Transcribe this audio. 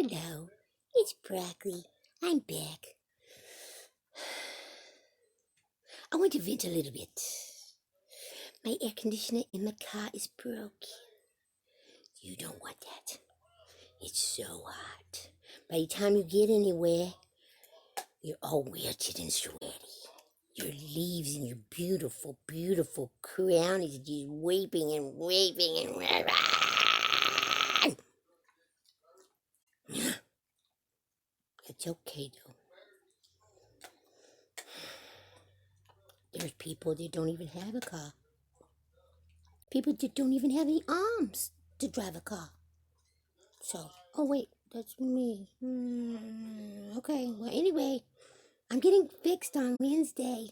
Hello, it's Broccoli. I'm back. I want to vent a little bit. My air conditioner in my car is broke. You don't want that. It's so hot. By the time you get anywhere, you're all wetted and sweaty. Your leaves and your beautiful, beautiful crown is just waving and waving and waving. It's okay though. There's people that don't even have a car. People that don't even have any arms to drive a car. So, oh wait, that's me. Okay, well anyway, I'm getting fixed on Wednesday.